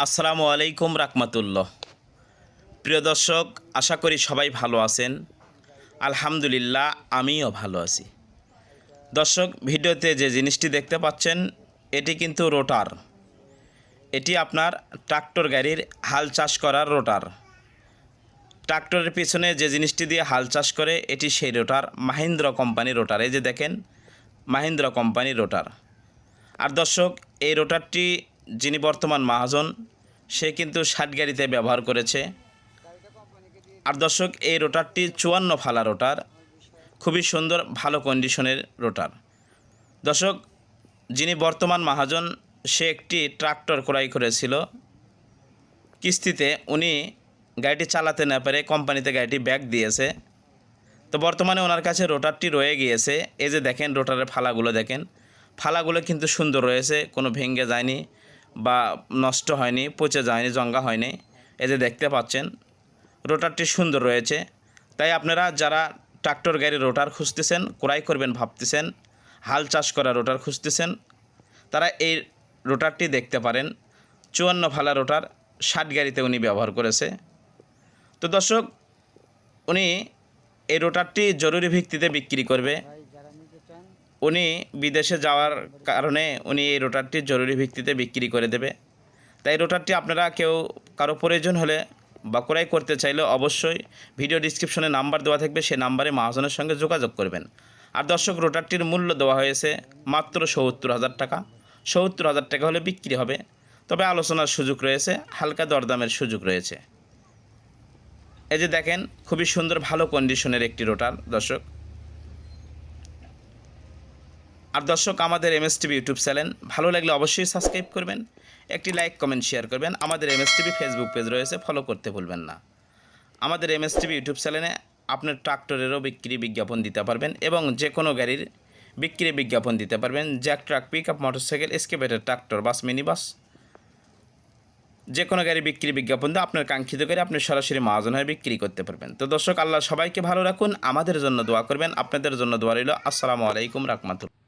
আসসালামু আলাইকুম রাহমাতুল্লাহ। প্রিয় দর্শক, আশা করি সবাই ভালো আছেন। আলহামদুলিল্লাহ, আমিও ভালো আছি। দর্শক, ভিডিওতে যে জিনিসটি দেখতে পাচ্ছেন এটি কিন্তু রোটার। এটি আপনার ট্রাক্টর গাড়ির হাল চাষ করার রোটার। ট্রাক্টরের পিছনে যে জিনিসটি দিয়ে হাল চাষ করে এটি সেই রোটার, মাহিন্দ্রা কোম্পানির রোটার। এই যে দেখেন, মাহিন্দ্রা কোম্পানির রোটার। আর দর্শক, এই রোটারটি যিনি বর্তমান মহাজন সে কিন্তু 60 গাড়িতে ব্যবহার করেছে। আর দর্শক, এই রোটারটি 54 ফালা রোটার, খুবই সুন্দর ভালো কন্ডিশনের রোটার। দর্শক, যিনি বর্তমান মহাজন সে একটি ট্রাক্টর ক্রয় করেছিল কিস্তিতে। উনি গাড়িটি চালাতে না পারে কোম্পানিতে গাড়িটি ব্যাক দিয়েছে। তো বর্তমানে ওনার কাছে রোটারটি রয়ে গিয়েছে। এই যে দেখেন, রোটারের ফালাগুলো দেখেন, ফালাগুলো কিন্তু সুন্দর রয়েছে, কোনো ভেঙে যায়নি বা নষ্ট হয়নি, পচে যায়নি, জঙ্গা হয়নি। এই যে দেখতে পাচ্ছেন, রোটারটি সুন্দর রয়েছে। তাই আপনারা যারা ট্রাক্টর গাড়ির রোটার খুঁজতেছেন, ক্রয় করবেন ভাবতেছেন, হাল চাষ করা রোটার খুঁজতেছেন, তারা এই রোটারটি দেখতে পারেন। 54 ফালা রোটার, 60 গাড়িতে উনি ব্যবহার করেছে। তো দর্শক, উনি এই রোটারটি জরুরি ভিত্তিতে বিক্রি করবে। উনি বিদেশে যাওয়ার কারণে উনি এই রোটারটি জরুরি ভিত্তিতে বিক্রি করে দেবে। তাই রোটারটি আপনারা কেউ কারো প্রয়োজন হলে বা ক্রয় করতে চাইলে অবশ্যই ভিডিও ডিসক্রিপশনে নাম্বার দেওয়া থাকবে, সেই নাম্বারে মহাজনের সঙ্গে যোগাযোগ করবেন। আর দর্শক, রোটারটির মূল্য দেওয়া হয়েছে মাত্র ৭০,০০০ টাকা। ৭০,০০০ টাকা হলে বিক্রি হবে, তবে আলোচনার সুযোগ রয়েছে, হালকা দরদামের সুযোগ রয়েছে। এই যে দেখেন, খুবই সুন্দর ভালো কন্ডিশনের একটি রোটার দর্শক। আর দর্শক, আমাদের এমএসটিভি ইউটিউব চ্যানেল ভালো লাগলে অবশ্যই সাবস্ক্রাইব করবেন, একটি লাইক কমেন্ট শেয়ার করবেন। আমাদের এমএসটিভি ফেসবুক পেজ রয়েছে, ফলো করতে ভুলবেন না। আমাদের এমএসটিভি ইউটিউব চ্যানেলে আপনার ট্রাক্টরেরও বিক্রি বিজ্ঞাপন দিতে পারবেন এবং যে কোনো গাড়ির বিক্রি বিজ্ঞাপন দিতে পারবেন। Jack, truck, pick up, motorcycle, excavator, tractor, bus, mini bus, যে কোনো গাড়ি বিক্রি বিজ্ঞাপন দিয়ে আপনার কাঙ্ক্ষিত গাড়ি আপনি সরাসরি মহাজন হয়ে বিক্রি করতে পারবেন। তো দর্শক, আল্লাহ সবাইকে ভালো রাখুন, আমাদের জন্য দোয়া করবেন, আপনাদের জন্য দোয়া রইল। আসসালামু আলাইকুম রাহমাতুল্লাহ।